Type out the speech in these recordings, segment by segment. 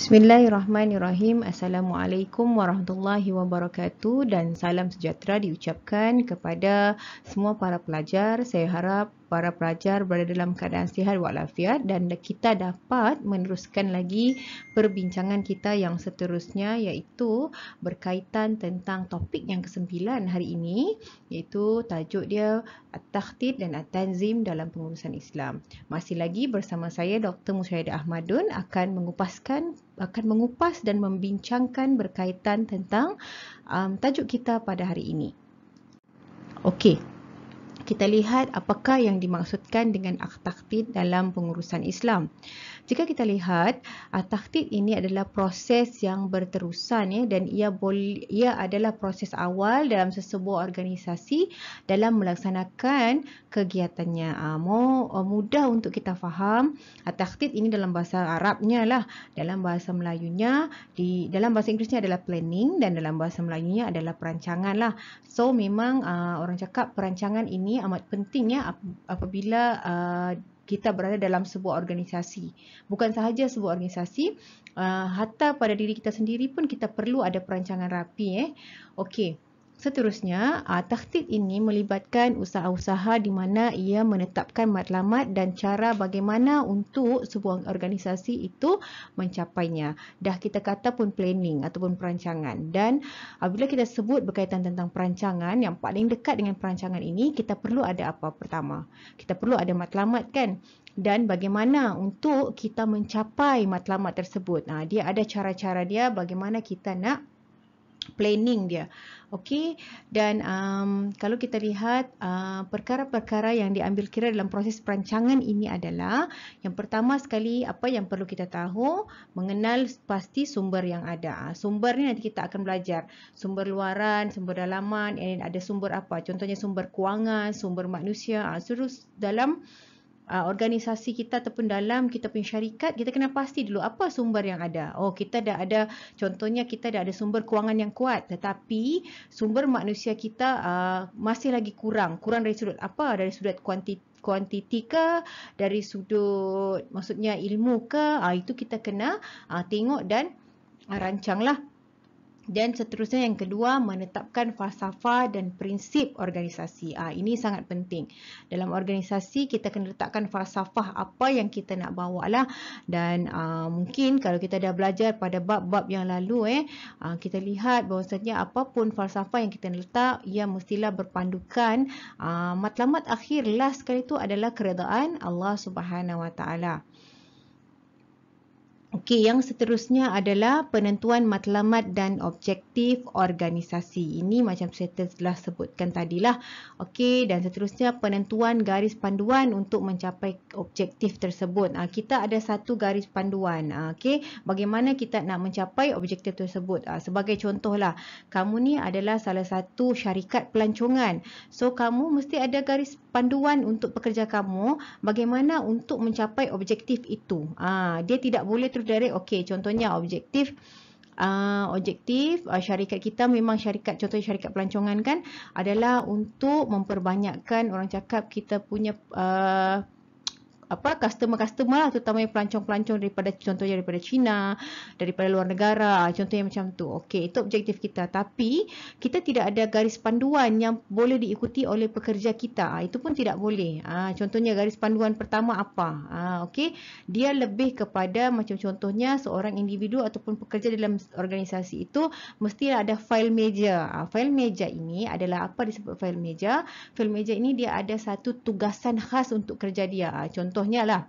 Bismillahirrahmanirrahim. Assalamualaikum warahmatullahi wabarakatuh dan salam sejahtera diucapkan kepada semua para pelajar. Saya harap para pelajar berada dalam keadaan sihat walafiat dan kita dapat meneruskan lagi perbincangan kita yang seterusnya, iaitu berkaitan tentang topik yang ke-9 hari ini, iaitu tajuk dia At-Takhtid dan At-Tanzim dalam pengurusan Islam. Masih lagi bersama saya Dr. Musyaidah Ahmadun akan mengupas dan membincangkan berkaitan tentang tajuk kita pada hari ini. Okey, kita lihat apakah yang dimaksudkan dengan at-takhtid dalam pengurusan Islam. Jika kita lihat, at-takhtid ini adalah proses yang berterusan dan ia adalah proses awal dalam sesebuah organisasi dalam melaksanakan kegiatannya. Mudah untuk kita faham. At-takhtid ini dalam bahasa Arabnya lah, dalam bahasa Melayunya, dalam bahasa Inggerisnya adalah planning dan dalam bahasa Melayunya adalah perancangan lah. So memang orang cakap perancangan ini amat penting apabila kita berada dalam sebuah organisasi. Bukan sahaja sebuah organisasi, hatta pada diri kita sendiri pun kita perlu ada perancangan rapi. Okey. Seterusnya, takhtid ini melibatkan usaha-usaha di mana ia menetapkan matlamat dan cara bagaimana untuk sebuah organisasi itu mencapainya. Dah kita kata pun planning ataupun perancangan. Dan apabila kita sebut berkaitan tentang perancangan, yang paling dekat dengan perancangan ini, kita perlu ada apa pertama? Kita perlu ada matlamat kan? Dan bagaimana untuk kita mencapai matlamat tersebut. Dia ada cara-cara dia bagaimana kita nak planning dia. Okey, dan kalau kita lihat perkara-perkara yang diambil kira dalam proses perancangan ini adalah yang pertama sekali apa yang perlu kita tahu, mengenal pasti sumber yang ada. Sumber ni nanti kita akan belajar sumber luaran, sumber dalaman, dan ada sumber apa? Contohnya sumber kewangan, sumber manusia. Terus dalam organisasi kita ataupun dalam kita punya syarikat, kita kena pasti dulu apa sumber yang ada. Kita dah ada, contohnya kita dah ada sumber kewangan yang kuat, tetapi sumber manusia kita masih lagi kurang dari sudut apa? Dari sudut kuantiti ke, dari sudut maksudnya ilmu ke, itu kita kena tengok dan rancanglah. Dan seterusnya yang kedua, menetapkan falsafah dan prinsip organisasi. Ini sangat penting. Dalam organisasi kita kena letakkan falsafah apa yang kita nak bawa lah. Dan mungkin kalau kita dah belajar pada bab-bab yang lalu, kita lihat bahawasanya apapun falsafah yang kita letak, ia mestilah berpandukan matlamat akhir last sekali itu adalah keredaan Allah Subhanahu Wa Taala. Okey, yang seterusnya adalah penentuan matlamat dan objektif organisasi. Ini macam saya telah sebutkan tadilah. Okey, dan seterusnya penentuan garis panduan untuk mencapai objektif tersebut. Kita ada satu garis panduan. Okey, bagaimana kita nak mencapai objektif tersebut? Sebagai contohlah, kamu ni adalah salah satu syarikat pelancongan. So, kamu mesti ada garis panduan untuk pekerja kamu bagaimana untuk mencapai objektif itu. Dia tidak boleh terus direct. Okey, contohnya objektif syarikat kita memang contohnya syarikat pelancongan kan adalah untuk memperbanyakkan orang cakap kita punya customer lah, terutamanya pelancong-pelancong contohnya daripada China, daripada luar negara, contohnya macam tu. Okey, itu objektif kita, tapi kita tidak ada garis panduan yang boleh diikuti oleh pekerja kita. Itu pun tidak boleh. Contohnya garis panduan pertama apa? Okey, dia lebih kepada macam contohnya seorang individu ataupun pekerja dalam organisasi itu mestilah ada file meja. File meja ini adalah apa disebut file meja? File meja ini dia ada satu tugasan khas untuk kerja dia. Contohnya lah,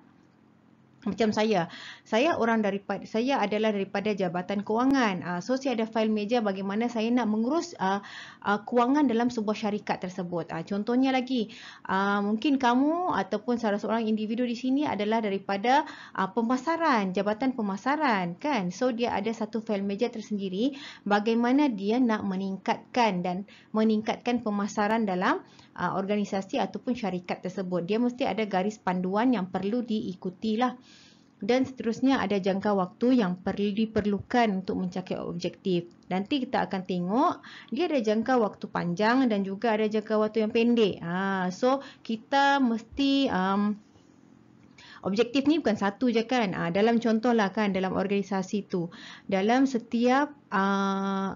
macam saya adalah daripada Jabatan Kewangan. So saya ada file meja bagaimana saya nak mengurus kewangan dalam sebuah syarikat tersebut. Contohnya lagi, mungkin kamu ataupun salah seorang individu di sini adalah daripada pemasaran, Jabatan Pemasaran kan. So dia ada satu file meja tersendiri bagaimana dia nak meningkatkan pemasaran dalam organisasi ataupun syarikat tersebut. Dia mesti ada garis panduan yang perlu diikuti lah. Dan seterusnya ada jangka waktu yang diperlukan untuk mencapai objektif. Nanti kita akan tengok dia ada jangka waktu panjang dan juga ada jangka waktu yang pendek. So kita mesti objektif ni bukan satu je kan. Dalam contoh lah kan, dalam organisasi tu, dalam setiap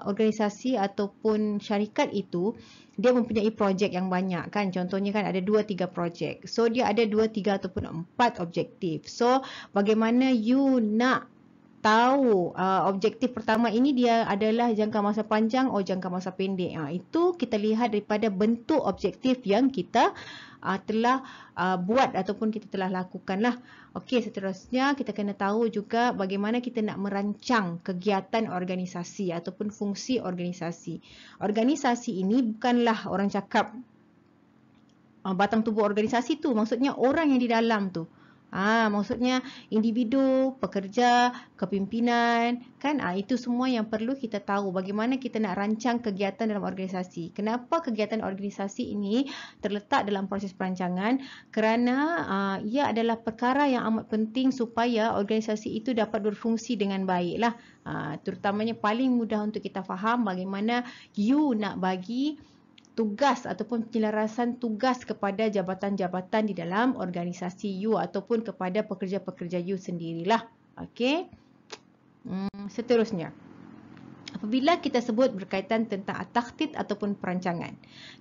organisasi ataupun syarikat itu, dia mempunyai projek yang banyak kan. Contohnya kan ada 2-3 projek. So dia ada 2-3 ataupun 4 objektif. So bagaimana you nak tahu objektif pertama ini dia adalah jangka masa panjang atau jangka masa pendek. Itu kita lihat daripada bentuk objektif yang kita telah buat ataupun kita telah lakukan lah. Okey, seterusnya kita kena tahu juga bagaimana kita nak merancang kegiatan organisasi ataupun fungsi organisasi. Organisasi ini bukanlah orang cakap batang tubuh organisasi tu, maksudnya orang yang di dalam tu. Maksudnya individu, pekerja, kepimpinan, kan? Itu semua yang perlu kita tahu bagaimana kita nak rancang kegiatan dalam organisasi. Kenapa kegiatan organisasi ini terletak dalam proses perancangan? Kerana ia adalah perkara yang amat penting supaya organisasi itu dapat berfungsi dengan baik lah. Terutamanya paling mudah untuk kita faham bagaimana you nak bagi tugas ataupun penyelarasan tugas kepada jabatan-jabatan di dalam organisasi you ataupun kepada pekerja-pekerja you sendirilah. Okey. Seterusnya, apabila kita sebut berkaitan tentang takhtit ataupun perancangan,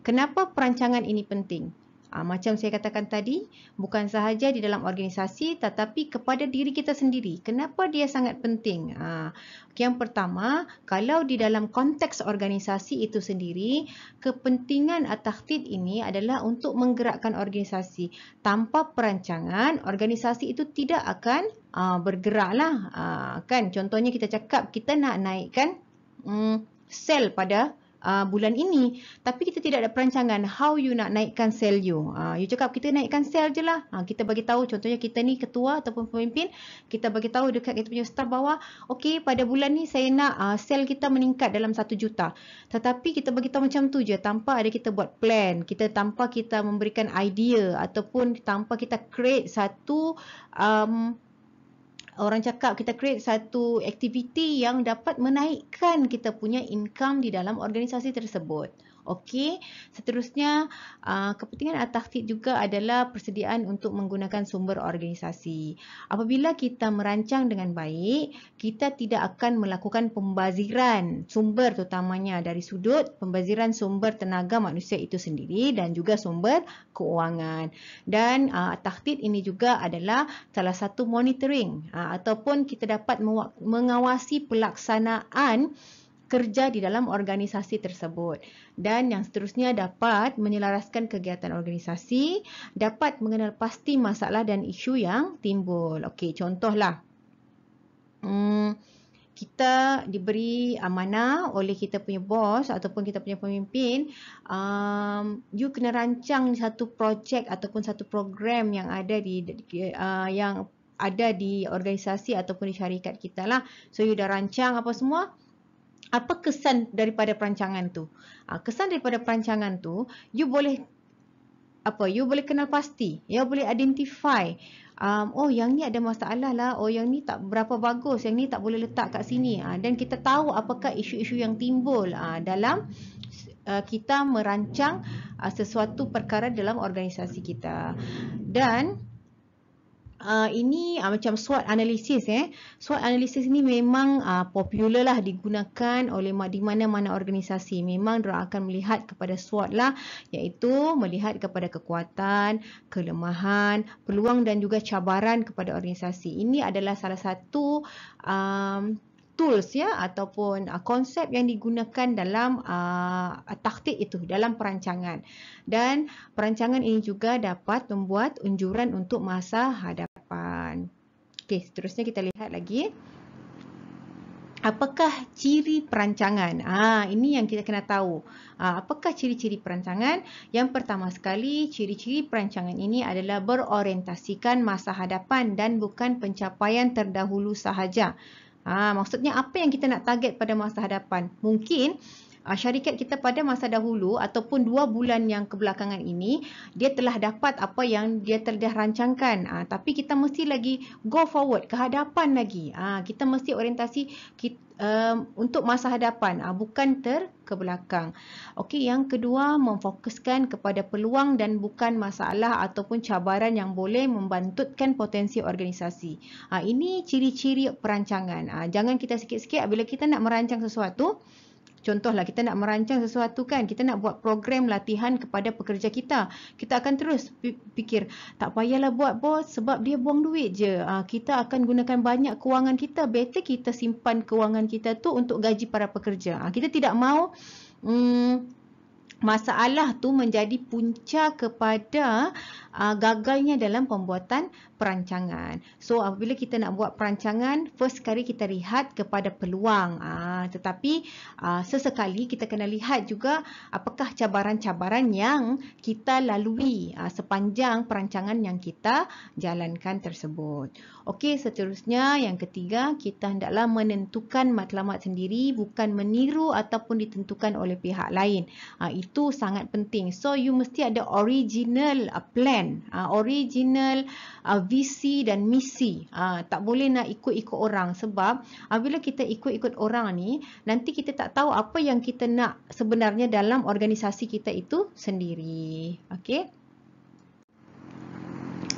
kenapa perancangan ini penting? Macam saya katakan tadi, bukan sahaja di dalam organisasi tetapi kepada diri kita sendiri. Kenapa dia sangat penting? Yang pertama, kalau di dalam konteks organisasi itu sendiri, kepentingan takhtit ini adalah untuk menggerakkan organisasi. Tanpa perancangan, organisasi itu tidak akan bergeraklah. Kan? Contohnya kita cakap kita nak naikkan sel pada bulan ini, tapi kita tidak ada perancangan how you nak naikkan sel you. You cakap kita naikkan sel je lah. Kita bagi tahu, contohnya kita ni ketua ataupun pemimpin, kita bagi tahu dekat kita punya staf bawah, okey pada bulan ni saya nak sel kita meningkat dalam 1 juta. Tetapi kita bagi tahu macam tu je tanpa ada kita buat plan, tanpa kita memberikan idea ataupun tanpa kita create satu orang cakap kita create satu aktiviti yang dapat menaikkan kita punya income di dalam organisasi tersebut. Okey, seterusnya kepentingan takhtit juga adalah persediaan untuk menggunakan sumber organisasi. Apabila kita merancang dengan baik, kita tidak akan melakukan pembaziran sumber, terutamanya dari sudut pembaziran sumber tenaga manusia itu sendiri dan juga sumber keuangan. Dan takhtit ini juga adalah salah satu monitoring ataupun kita dapat mengawasi pelaksanaan kerja di dalam organisasi tersebut. Dan yang seterusnya dapat menyelaraskan kegiatan organisasi, dapat mengenal pasti masalah dan isu yang timbul. Okey, contohlah. Kita diberi amanah oleh kita punya bos ataupun kita punya pemimpin, you kena rancang satu projek ataupun satu program yang ada di organisasi ataupun di syarikat kita lah. So you dah rancang apa semua. Apa kesan daripada perancangan tu? Kesan daripada perancangan tu, you boleh kenal pasti, you boleh identify. Oh yang ni ada masalah lah, oh yang ni tak berapa bagus, yang ni tak boleh letak kat sini. Dan kita tahu apakah isu-isu yang timbul dalam kita merancang sesuatu perkara dalam organisasi kita. Dan ini macam SWOT analisis. SWOT analisis ni memang popular lah digunakan oleh di mana-mana organisasi. Memang mereka akan melihat kepada SWOT lah, iaitu melihat kepada kekuatan, kelemahan, peluang dan juga cabaran kepada organisasi. Ini adalah salah satu tools ataupun konsep yang digunakan dalam takhtit itu, dalam perancangan. Dan perancangan ini juga dapat membuat unjuran untuk masa hadapan. Okey, seterusnya kita lihat lagi. Apakah ciri perancangan? Ini yang kita kena tahu. Apakah ciri-ciri perancangan? Yang pertama sekali, ciri-ciri perancangan ini adalah berorientasikan masa hadapan dan bukan pencapaian terdahulu sahaja. Maksudnya apa yang kita nak target pada masa hadapan? Mungkin syarikat kita pada masa dahulu ataupun 2 bulan yang kebelakangan ini, dia telah dapat apa yang dia telah rancangkan. Tapi kita mesti lagi go forward, ke hadapan lagi. Kita mesti orientasi untuk masa hadapan, bukan ke belakang. Okey, yang kedua, memfokuskan kepada peluang dan bukan masalah ataupun cabaran yang boleh membantutkan potensi organisasi. Ini ciri-ciri perancangan. Jangan kita sikit-sikit bila kita nak merancang sesuatu. Contohlah, kita nak merancang sesuatu kan, kita nak buat program latihan kepada pekerja kita. Kita akan terus fikir, tak payahlah buat bos sebab dia buang duit je. Kita akan gunakan banyak kewangan kita. Better kita simpan kewangan kita tu untuk gaji para pekerja. Kita tidak mahu masalah tu menjadi punca kepada gagalnya dalam pembuatan perancangan. So apabila kita nak buat perancangan, first sekali kita lihat kepada peluang. Tetapi sesekali kita kena lihat juga apakah cabaran-cabaran yang kita lalui sepanjang perancangan yang kita jalankan tersebut. Okey, seterusnya yang ketiga, kita hendaklah menentukan matlamat sendiri, bukan meniru ataupun ditentukan oleh pihak lain. Itu sangat penting. So you mesti ada original plan, original visi dan misi. Tak boleh nak ikut-ikut orang, sebab bila kita ikut-ikut orang ni, nanti kita tak tahu apa yang kita nak sebenarnya dalam organisasi kita itu sendiri. Okey.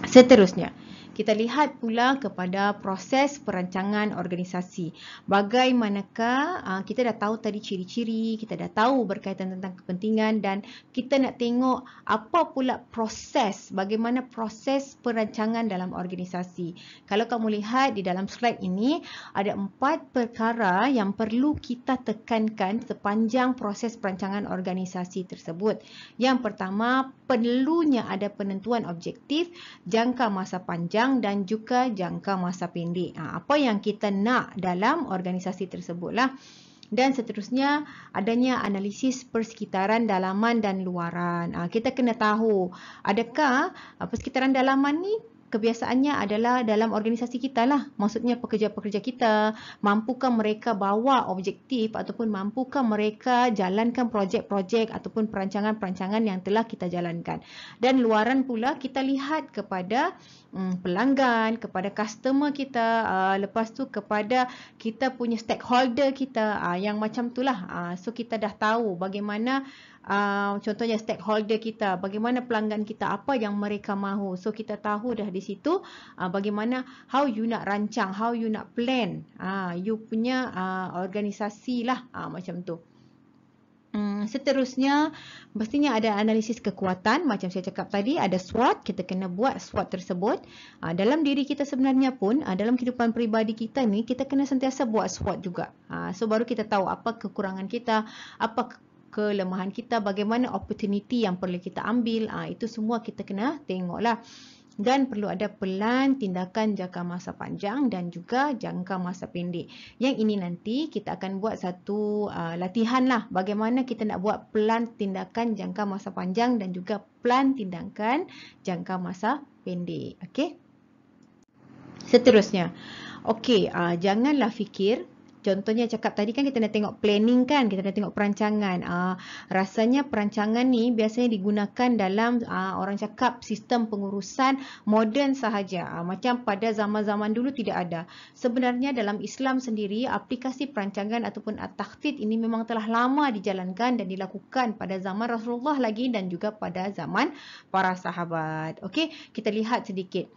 Seterusnya, kita lihat pula kepada proses perancangan organisasi. Bagaimanakah kita dah tahu tadi ciri-ciri, kita dah tahu berkaitan tentang kepentingan, dan kita nak tengok apa pula proses, bagaimana proses perancangan dalam organisasi. Kalau kamu lihat di dalam slide ini, ada 4 perkara yang perlu kita tekankan sepanjang proses perancangan organisasi tersebut. Yang pertama, perlunya ada penentuan objektif, jangka masa panjang dan juga jangka masa pendek. Apa yang kita nak dalam organisasi tersebutlah. Dan seterusnya, adanya analisis persekitaran dalaman dan luaran. Kita kena tahu adakah persekitaran dalaman ni kebiasaannya adalah dalam organisasi kita lah. Maksudnya pekerja-pekerja kita, mampukah mereka bawa objektif ataupun mampukah mereka jalankan projek-projek ataupun perancangan-perancangan yang telah kita jalankan. Dan luaran pula kita lihat kepada pelanggan, kepada customer kita, lepas tu kepada kita punya stakeholder kita, yang macam itulah. So kita dah tahu bagaimana contohnya stakeholder kita, bagaimana pelanggan kita, apa yang mereka mahu. So kita tahu dah di situ bagaimana how you nak rancang, how you nak plan you punya organisasi lah, macam tu. Seterusnya, mestinya ada analisis kekuatan. Macam saya cakap tadi, ada SWOT. Kita kena buat SWOT tersebut. Dalam diri kita sebenarnya pun, dalam kehidupan peribadi kita ni, kita kena sentiasa buat SWOT juga. So baru kita tahu apa kekurangan kita, apa kelemahan kita, bagaimana opportunity yang perlu kita ambil. Itu semua kita kena tengoklah. Dan perlu ada pelan tindakan jangka masa panjang dan juga jangka masa pendek. Yang ini nanti kita akan buat satu latihan lah. Bagaimana kita nak buat pelan tindakan jangka masa panjang dan juga pelan tindakan jangka masa pendek. Okey. Seterusnya. Okey, janganlah fikir. Contohnya cakap tadi kan kita nak tengok planning kan, kita nak tengok perancangan. Rasanya perancangan ni biasanya digunakan dalam orang cakap sistem pengurusan moden sahaja. Macam pada zaman-zaman dulu tidak ada. Sebenarnya dalam Islam sendiri, aplikasi perancangan ataupun at-takhtid ini memang telah lama dijalankan dan dilakukan pada zaman Rasulullah lagi dan juga pada zaman para sahabat. Okey, kita lihat sedikit.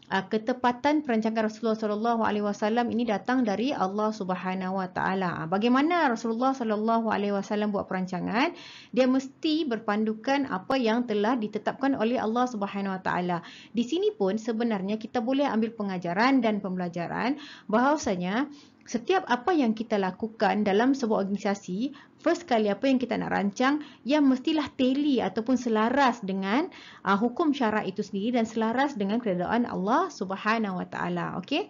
Ketepatan perancangan Rasulullah SAW ini datang dari Allah Subhanahu Wa Taala. Bagaimana Rasulullah SAW buat perancangan? Dia mesti berpandukan apa yang telah ditetapkan oleh Allah Subhanahu Wa Taala. Di sini pun sebenarnya kita boleh ambil pengajaran dan pembelajaran bahawasanya setiap apa yang kita lakukan dalam sebuah organisasi, first kali apa yang kita nak rancang, yang mestilah tally ataupun selaras dengan hukum syarak itu sendiri dan selaras dengan keredaan Allah Subhanahu Wa Taala. Okey?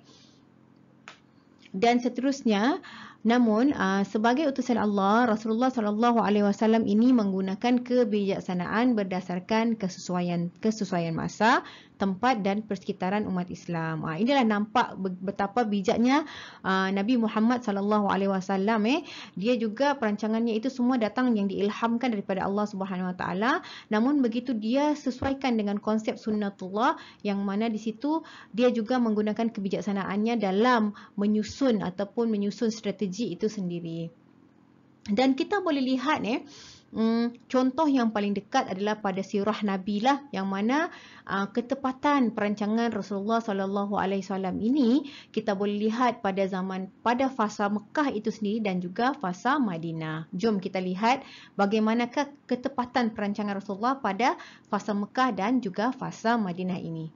dan seterusnya. Namun sebagai utusan Allah, Rasulullah SAW ini menggunakan kebijaksanaan berdasarkan kesesuaian masa, tempat dan persekitaran umat Islam. Inilah nampak betapa bijaknya Nabi Muhammad SAW. Dia juga perancangannya itu semua datang yang diilhamkan daripada Allah Subhanahu Wa Taala. Namun begitu dia sesuaikan dengan konsep sunnatullah, yang mana di situ dia juga menggunakan kebijaksanaannya dalam menyusun strategi itu sendiri. Dan kita boleh lihat contoh yang paling dekat adalah pada sirah Nabi lah, yang mana ketepatan perancangan Rasulullah SAW ini kita boleh lihat pada fasa Mekah itu sendiri dan juga fasa Madinah. Jom kita lihat bagaimanakah ketepatan perancangan Rasulullah pada fasa Mekah dan juga fasa Madinah ini.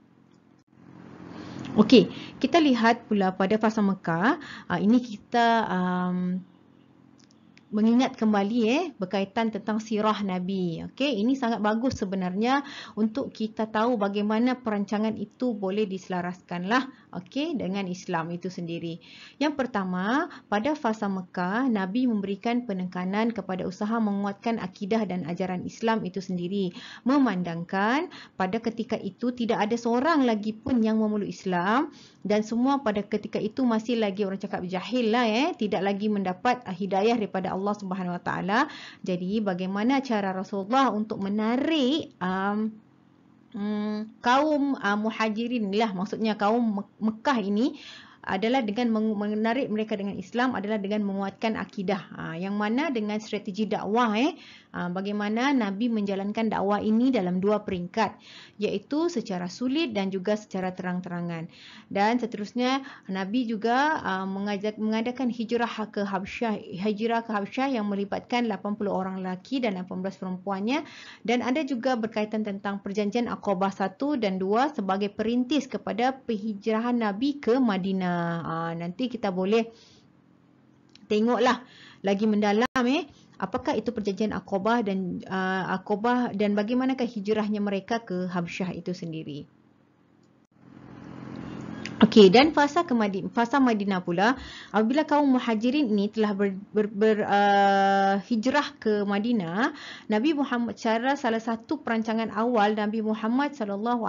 Okey, kita lihat pula pada fasa Mekah, ini kita mengingat kembali berkaitan tentang sirah Nabi. Okey, ini sangat bagus sebenarnya untuk kita tahu bagaimana perancangan itu boleh diselaraskanlah dengan Islam itu sendiri. Yang pertama, pada fasa Mekah, Nabi memberikan penekanan kepada usaha menguatkan akidah dan ajaran Islam itu sendiri, memandangkan pada ketika itu tidak ada seorang lagi pun yang memeluk Islam, dan semua pada ketika itu masih lagi orang cakap jahil lah, tidak lagi mendapat hidayah daripada Allah Subhanahu Wa Taala. Jadi bagaimana cara Rasulullah untuk menarik kaum muhajirin lah, maksudnya kaum Mekah ini, adalah dengan menarik mereka dengan Islam, adalah dengan menguatkan akidah. Yang mana dengan strategi dakwah, bagaimana Nabi menjalankan dakwah ini dalam dua peringkat, iaitu secara sulit dan juga secara terang-terangan. Dan seterusnya Nabi juga mengadakan hijrah ke Habsyah yang melibatkan 80 orang lelaki dan 18 perempuannya, dan ada juga berkaitan tentang perjanjian Aqabah 1 dan 2 sebagai perintis kepada penghijrahan Nabi ke Madinah. Nanti kita boleh tengoklah lagi mendalam apakah itu perjanjian Aqabah dan bagaimanakah hijrahnya mereka ke Habsyah itu sendiri. Okey, dan fasa Madinah pula, apabila kaum muhajirin ini telah hijrah ke Madinah, Nabi Muhammad, salah satu perancangan awal Nabi Muhammad SAW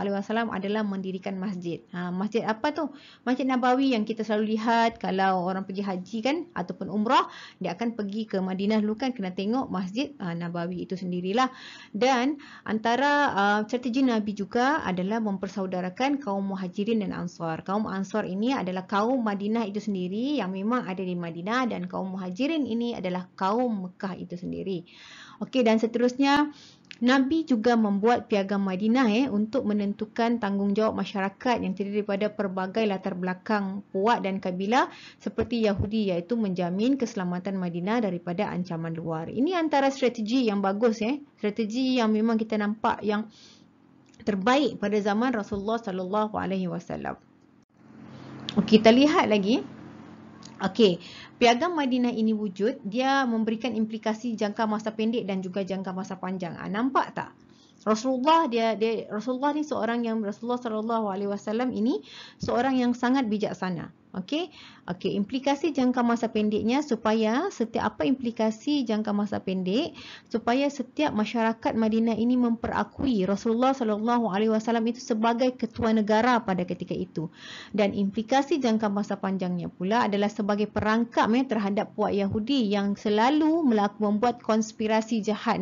adalah mendirikan masjid. Masjid apa tu? Masjid Nabawi yang kita selalu lihat kalau orang pergi haji kan ataupun umrah, dia akan pergi ke Madinah dulu kan, kena tengok Masjid Nabawi itu sendirilah. Dan antara strategi Nabi juga adalah mempersaudarakan kaum muhajirin dan ansar. Kaum Ansar ini adalah kaum Madinah itu sendiri yang memang ada di Madinah, dan kaum Muhajirin ini adalah kaum Mekah itu sendiri. Okey, dan seterusnya Nabi juga membuat piagam Madinah untuk menentukan tanggungjawab masyarakat yang terdiri daripada pelbagai latar belakang puak dan kabilah seperti Yahudi, iaitu menjamin keselamatan Madinah daripada ancaman luar. Ini antara strategi yang bagus, strategi yang memang kita nampak yang terbaik pada zaman Rasulullah SAW. Okey, kita lihat lagi. Okey, piagam Madinah ini wujud, dia memberikan implikasi jangka masa pendek dan juga jangka masa panjang. Nampak tak? Rasulullah ni Rasulullah SAW ini seorang yang sangat bijaksana. Okey, implikasi jangka masa pendeknya supaya setiap masyarakat Madinah ini memperakui Rasulullah SAW itu sebagai ketua negara pada ketika itu. Dan implikasi jangka masa panjangnya pula adalah sebagai perangkap terhadap puak Yahudi yang selalu membuat konspirasi jahat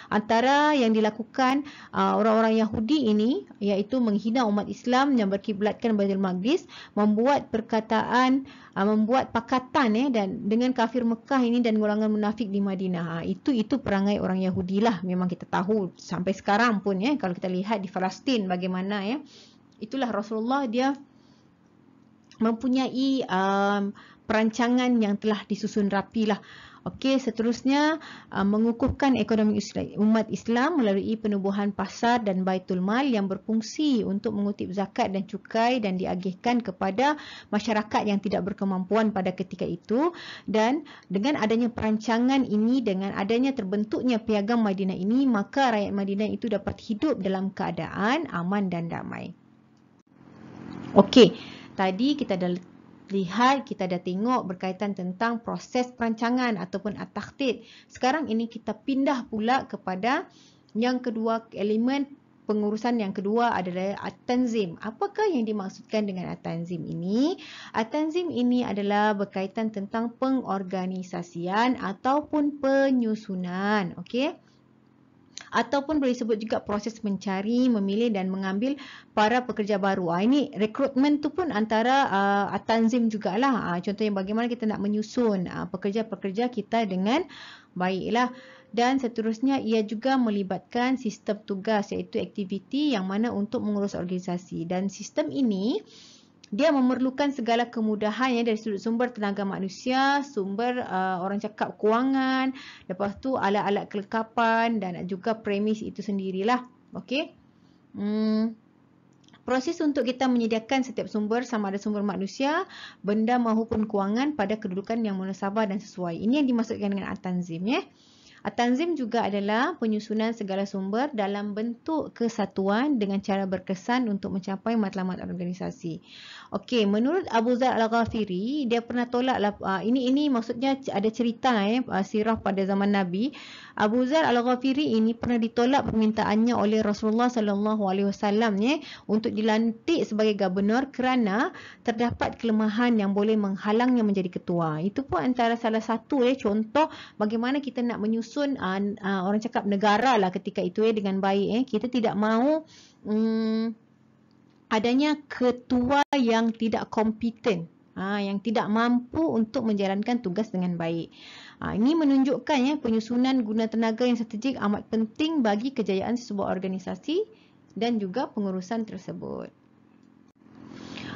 antara yang dilakukan orang-orang Yahudi ini, iaitu menghina umat Islam yang berkiblatkan Baitul Maqdis, membuat pakatan dan dengan kafir Mekah ini dan golongan munafik di Madinah. Itu perangai orang Yahudi lah, memang kita tahu sampai sekarang pun kalau kita lihat di Palestin bagaimana itulah Rasulullah, dia mempunyai perancangan yang telah disusun rapi lah. Okey, seterusnya mengukuhkan ekonomi umat Islam melalui penubuhan pasar dan Baitul Mal yang berfungsi untuk mengutip zakat dan cukai dan diagihkan kepada masyarakat yang tidak berkemampuan pada ketika itu. Dan dengan adanya perancangan ini, dengan adanya terbentuknya piagam Madinah ini, maka rakyat Madinah itu dapat hidup dalam keadaan aman dan damai. Okey, tadi kita dah lihat, kita dah tengok berkaitan tentang proses perancangan ataupun at-takhtid. Sekarang ini kita pindah pula kepada yang kedua, elemen pengurusan yang kedua adalah at-tanzim. Apakah yang dimaksudkan dengan at-tanzim ini? At-tanzim ini adalah berkaitan tentang pengorganisasian ataupun penyusunan. Okey? Ataupun boleh sebut juga proses mencari, memilih dan mengambil para pekerja baru. Ini rekrutmen tu pun antara at-tanzim jugalah. Contohnya bagaimana kita nak menyusun pekerja-pekerja kita dengan baiklah. Dan seterusnya ia juga melibatkan sistem tugas iaitu aktiviti yang mana untuk mengurus organisasi. Dan sistem ini dia memerlukan segala kemudahan dari sudut sumber tenaga manusia, sumber orang cakap kewangan, lepas tu alat-alat kelengkapan dan juga premis itu sendirilah. Okey. Proses untuk kita menyediakan setiap sumber sama ada sumber manusia, benda maupun kewangan pada kedudukan yang munasabah dan sesuai. Ini yang dimaksudkan dengan at-tanzim ya. At-tanzim juga adalah penyusunan segala sumber dalam bentuk kesatuan dengan cara berkesan untuk mencapai matlamat organisasi. Okey, menurut Abu Zar Al-Ghafiri, dia pernah tolak ini maksudnya ada cerita sirah pada zaman Nabi. Abu Zar Al-Ghafiri ini pernah ditolak permintaannya oleh Rasulullah sallallahu alaihi wasallam untuk dilantik sebagai gubernur kerana terdapat kelemahan yang boleh menghalangnya menjadi ketua. Itu pun antara salah satu contoh bagaimana kita nak menyusun orang cakap negara lah ketika itu dengan baik. Kita tidak mahu adanya ketua yang tidak kompeten, yang tidak mampu untuk menjalankan tugas dengan baik. Ini menunjukkan penyusunan guna tenaga yang strategik amat penting bagi kejayaan sebuah organisasi dan juga pengurusan tersebut.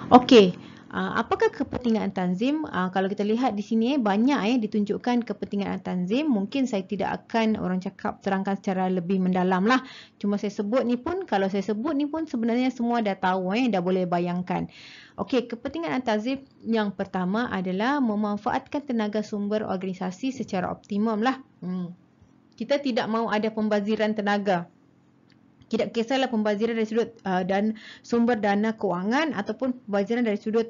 Okey, apakah kepentingan tanzim? Kalau kita lihat di sini banyak ditunjukkan kepentingan tanzim. Mungkin saya tidak akan orang cakap terangkan secara lebih mendalam lah. Cuma saya sebut ni pun, kalau saya sebut ni pun sebenarnya semua dah tahu, dah boleh bayangkan. Okey, kepentingan tanzim yang pertama adalah memanfaatkan tenaga sumber organisasi secara optimum lah. Kita tidak mahu ada pembaziran tenaga. Tidak kisahlah pembaziran dari sudut dan sumber dana kewangan ataupun pembaziran dari sudut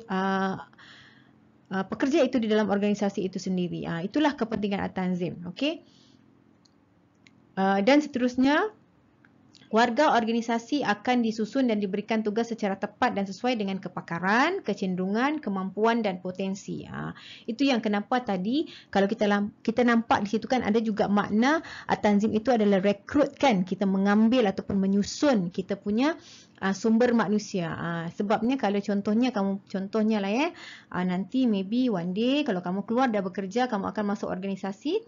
pekerja itu di dalam organisasi itu sendiri. Itulah kepentingan at-tanzim. Okey. Dan seterusnya, warga organisasi akan disusun dan diberikan tugas secara tepat dan sesuai dengan kepakaran, kecenderungan, kemampuan dan potensi. Itu yang kenapa tadi kalau kita nampak di situ kan ada juga makna at-tanzim itu adalah rekrut kan, kita mengambil ataupun menyusun kita punya sumber manusia. Sebabnya kalau contohnya nanti maybe one day kalau kamu keluar dah bekerja, kamu akan masuk organisasi,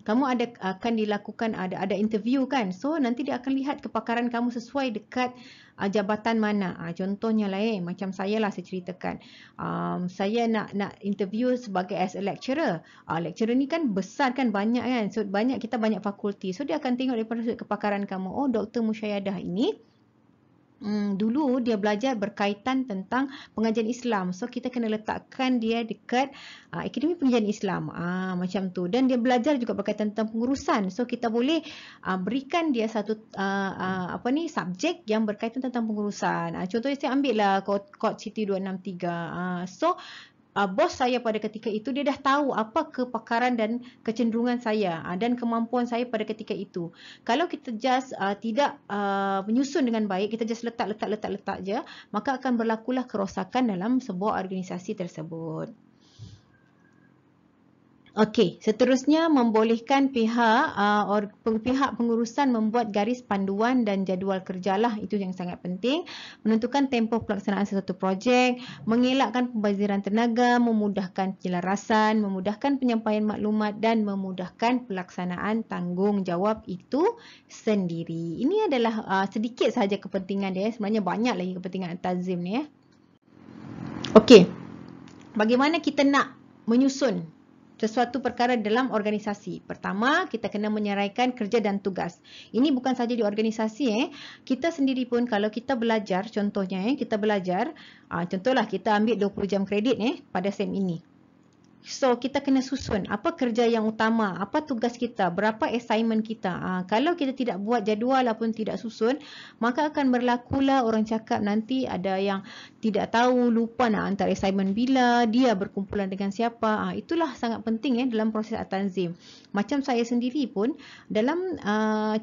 kamu akan dilakukan ada interview kan. So nanti dia akan lihat kepakaran kamu sesuai dekat jabatan mana. Contohnya macam saya lah, saya ceritakan. Saya nak interview sebagai as a lecturer. Lecturer ni kan besar kan, banyak kan. So kita banyak fakulti. So dia akan tengok daripada kepakaran kamu. Oh, Dr. Musyayadah ini dulu dia belajar berkaitan tentang pengajian Islam. So kita kena letakkan dia dekat Akademi Pengajian Islam. Macam tu. Dan dia belajar juga berkaitan tentang pengurusan. So kita boleh berikan dia satu subjek yang berkaitan tentang pengurusan. Contohnya saya ambil lah Kod City 263. So bos saya pada ketika itu dia dah tahu apa kepakaran dan kecenderungan saya dan kemampuan saya pada ketika itu. Kalau kita just tidak menyusun dengan baik, kita just letak je, maka akan berlakulah kerosakan dalam sebuah organisasi tersebut. Okey, seterusnya membolehkan pihak pengurusan membuat garis panduan dan jadual kerjalah. Itu yang sangat penting. Menentukan tempoh pelaksanaan sesuatu projek, mengelakkan pembaziran tenaga, memudahkan penyelarasan, memudahkan penyampaian maklumat dan memudahkan pelaksanaan tanggungjawab itu sendiri. Ini adalah sedikit sahaja kepentingan dia. Sebenarnya banyak lagi kepentingan at-tanzim ni. Okey, bagaimana kita nak menyusun sesuatu perkara dalam organisasi? Pertama, kita kena menyeraikan kerja dan tugas. Ini bukan saja di organisasi. Kita sendiri pun kalau kita belajar, contohnya kita belajar, contohlah kita ambil 20 jam kredit pada SEM ini. So, kita kena susun apa kerja yang utama, apa tugas kita, berapa assignment kita. Kalau kita tidak buat jadual ataupun tidak susun, maka akan berlakulah orang cakap nanti ada yang tidak tahu, lupa nak hantar assignment bila, dia berkumpulan dengan siapa. Itulah sangat penting dalam proses at-tanzim. Macam saya sendiri pun dalam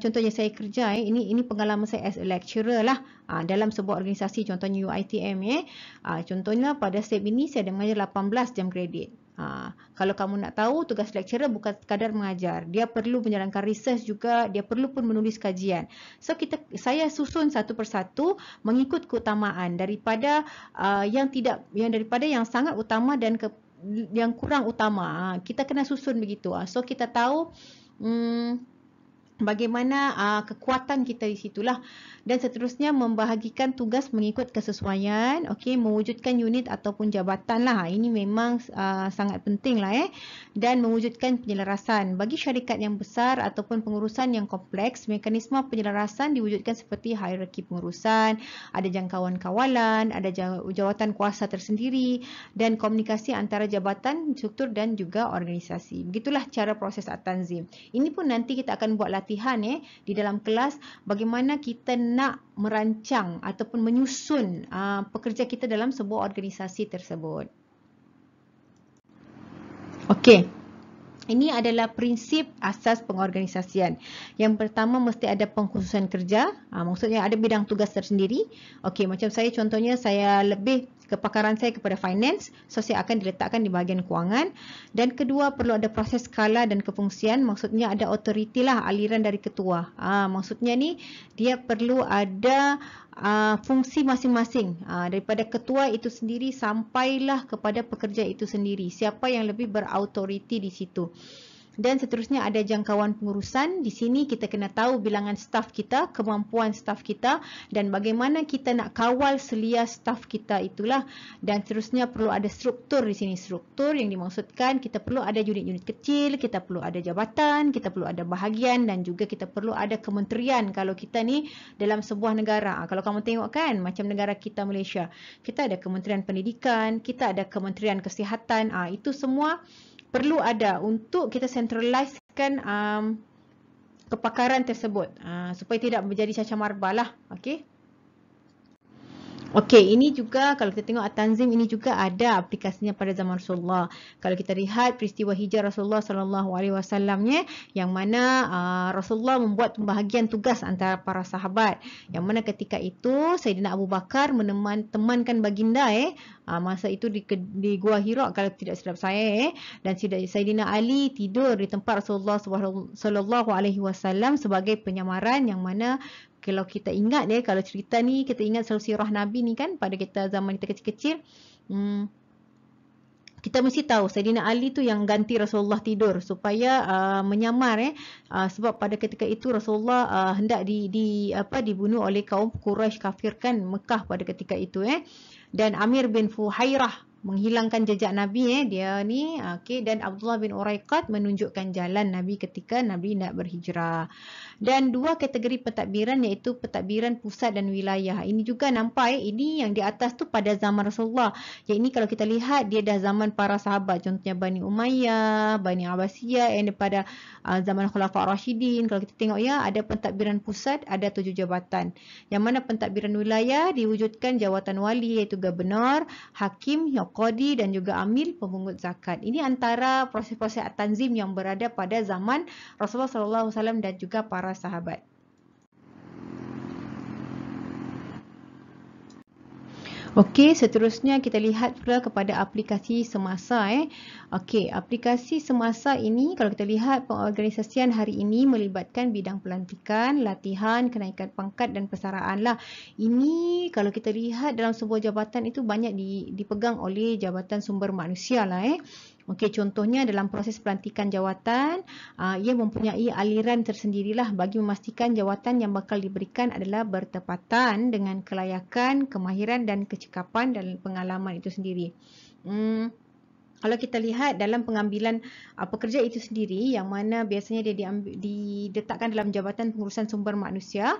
contohnya saya kerja ini pengalaman saya as a lecturer lah dalam sebuah organisasi, contohnya UiTM contohnya pada SEP ini saya ada mengajar 18 jam kredit. Kalau kamu nak tahu, tugas lecturer bukan sekadar mengajar, dia perlu menjalankan research juga, dia perlu pun menulis kajian. So saya susun satu persatu mengikut keutamaan daripada daripada yang sangat utama dan yang kurang utama. Kita kena susun begitu. So kita tahu bagaimana kekuatan kita di situlah, dan seterusnya membahagikan tugas mengikut kesesuaian, mewujudkan unit ataupun jabatan lah. Ini memang sangat penting lah dan mewujudkan penyelarasan bagi syarikat yang besar ataupun pengurusan yang kompleks. Mekanisme penyelarasan diwujudkan seperti hierarki pengurusan, ada jangkauan kawalan, ada jawatan kuasa tersendiri dan komunikasi antara jabatan, struktur dan juga organisasi. Begitulah cara proses at-tanzim. Ini pun nanti kita akan buat latihan di dalam kelas bagaimana kita nak merancang ataupun menyusun pekerja kita dalam sebuah organisasi tersebut. Okey. Ini adalah prinsip asas pengorganisasian. Yang pertama mesti ada pengkhususan kerja. Maksudnya ada bidang tugas tersendiri. Okey, macam saya contohnya saya lebih kepakaran saya kepada finance. So saya akan diletakkan di bahagian kewangan. Dan kedua perlu ada proses skala dan kefungsian. Maksudnya ada authority lah, aliran dari ketua. Maksudnya ni dia perlu ada fungsi masing-masing daripada ketua itu sendiri sampailah kepada pekerja itu sendiri. Siapa yang lebih berautoriti di situ. Dan seterusnya ada jangkauan pengurusan. Di sini kita kena tahu bilangan staf kita, kemampuan staf kita dan bagaimana kita nak kawal selia staf kita itulah. Dan seterusnya perlu ada struktur di sini. Struktur yang dimaksudkan kita perlu ada unit-unit kecil, kita perlu ada jabatan, kita perlu ada bahagian dan juga kita perlu ada kementerian. Kalau kita ni dalam sebuah negara, kalau kamu tengok kan macam negara kita Malaysia, kita ada Kementerian Pendidikan, kita ada Kementerian Kesihatan. Itu semua perlu ada untuk kita centralizekan kepakaran tersebut supaya tidak menjadi cacah marbah lah. Okey, ini juga kalau kita tengok at-tanzim ini juga ada aplikasinya pada zaman Rasulullah. Kalau kita lihat peristiwa hijrah Rasulullah sallallahu alaihi wasallamnya yang mana Rasulullah membuat pembahagian tugas antara para sahabat. Yang mana ketika itu Sayyidina Abu Bakar temankan baginda masa itu di Gua Hira kalau tidak silap saya dan Sayyidina Ali tidur di tempat Rasulullah sallallahu alaihi wasallam sebagai penyamaran, yang mana kalau kita ingat kalau cerita ni kita ingat selalu sirah Nabi ni kan pada kita zaman kita kecil-kecil, kita mesti tahu Sayyidina Ali tu yang ganti Rasulullah tidur supaya menyamar sebab pada ketika itu Rasulullah hendak dibunuh oleh kaum Quraisy kafirkan Mekah pada ketika itu dan Amir bin Fuhairah menghilangkan jejak Nabi dia ni dan Abdullah bin Uraiqat menunjukkan jalan Nabi ketika Nabi nak berhijrah. Dan dua kategori pentadbiran iaitu pentadbiran pusat dan wilayah. Ini juga nampak ini yang di atas tu pada zaman Rasulullah. Yang ini kalau kita lihat dia dah zaman para sahabat, contohnya Bani Umayyah, Bani Abbasiyah yang daripada zaman Khulafa' Rashidin. Kalau kita tengok ada pentadbiran pusat ada 7 jabatan. Yang mana pentadbiran wilayah diwujudkan jawatan wali iaitu gubernur, hakim, qadi dan juga amil pemungut zakat. Ini antara proses-proses at-tanzim yang berada pada zaman Rasulullah SAW dan juga para sahabat. Okey, seterusnya kita lihat pula kepada aplikasi semasa. Aplikasi semasa ini kalau kita lihat pengorganisasian hari ini melibatkan bidang pelantikan, latihan, kenaikan pangkat dan persaraan lah. Ini kalau kita lihat dalam sebuah jabatan itu banyak dipegang oleh jabatan sumber manusia lah. Contohnya dalam proses pelantikan jawatan, ia mempunyai aliran tersendirilah bagi memastikan jawatan yang bakal diberikan adalah bertepatan dengan kelayakan, kemahiran dan kecekapan dan pengalaman itu sendiri. Kalau kita lihat dalam pengambilan pekerja itu sendiri yang mana biasanya dia diletakkan dalam jabatan pengurusan sumber manusia,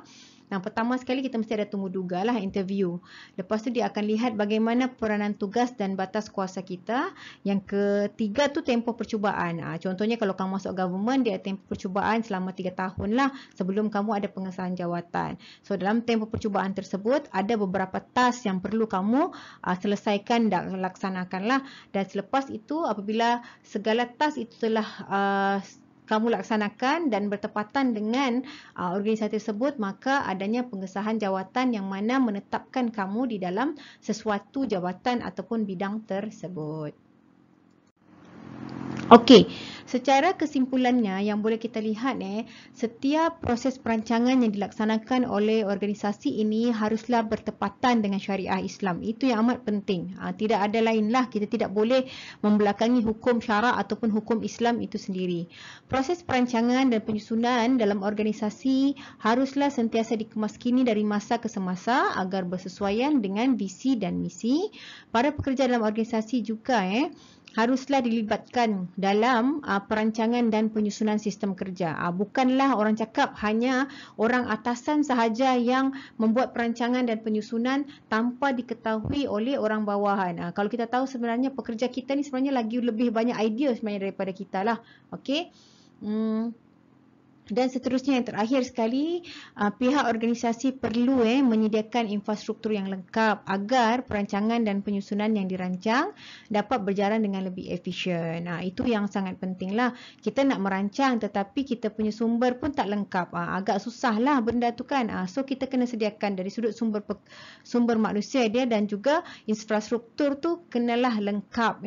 Nah, pertama sekali kita mesti ada temu duga lah interview. Lepas tu dia akan lihat bagaimana peranan tugas dan batas kuasa kita. Yang ketiga tu tempoh percubaan. Contohnya kalau kamu masuk government, dia ada tempoh percubaan selama 3 tahun lah sebelum kamu ada pengesahan jawatan. So dalam tempoh percubaan tersebut ada beberapa task yang perlu kamu selesaikan dan laksanakan lah. Dan selepas itu apabila segala task itu telah kamu laksanakan dan bertepatan dengan organisasi tersebut, maka adanya pengesahan jawatan yang mana menetapkan kamu di dalam sesuatu jabatan ataupun bidang tersebut. Okey, secara kesimpulannya yang boleh kita lihat setiap proses perancangan yang dilaksanakan oleh organisasi ini haruslah bertepatan dengan syariah Islam. Itu yang amat penting. Tidak ada lain lah, kita tidak boleh membelakangi hukum syarak ataupun hukum Islam itu sendiri. Proses perancangan dan penyusunan dalam organisasi haruslah sentiasa dikemaskini dari masa ke semasa agar bersesuaian dengan visi dan misi. Para pekerja dalam organisasi juga haruslah dilibatkan dalam perancangan dan penyusunan sistem kerja. Bukanlah orang cakap hanya orang atasan sahaja yang membuat perancangan dan penyusunan tanpa diketahui oleh orang bawahan. Kalau kita tahu sebenarnya pekerja kita ni sebenarnya lagi lebih banyak idea sebenarnya daripada kita lah. Okey. Dan seterusnya yang terakhir sekali, pihak organisasi perlu menyediakan infrastruktur yang lengkap agar perancangan dan penyusunan yang dirancang dapat berjalan dengan lebih efisien. Itu yang sangat penting lah. Kita nak merancang tetapi kita punya sumber pun tak lengkap. Agak susah lah benda tu kan. So kita kena sediakan dari sudut sumber manusia dia dan juga infrastruktur tu kenalah lengkap.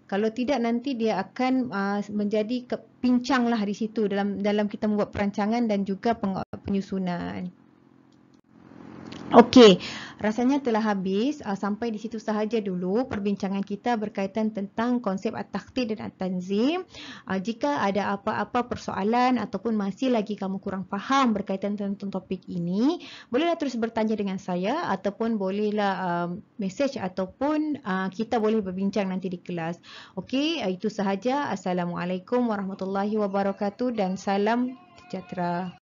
Kalau tidak nanti dia akan menjadi pincang lah di situ dalam kita membuat perancangan dan juga penyusunan. Okey, rasanya telah habis. Sampai di situ sahaja dulu perbincangan kita berkaitan tentang konsep at-takhtid dan at-tanzim. Jika ada apa-apa persoalan ataupun masih lagi kamu kurang faham berkaitan tentang topik ini, bolehlah terus bertanya dengan saya ataupun bolehlah message ataupun kita boleh berbincang nanti di kelas. Okey, itu sahaja. Assalamualaikum warahmatullahi wabarakatuh dan salam sejahtera.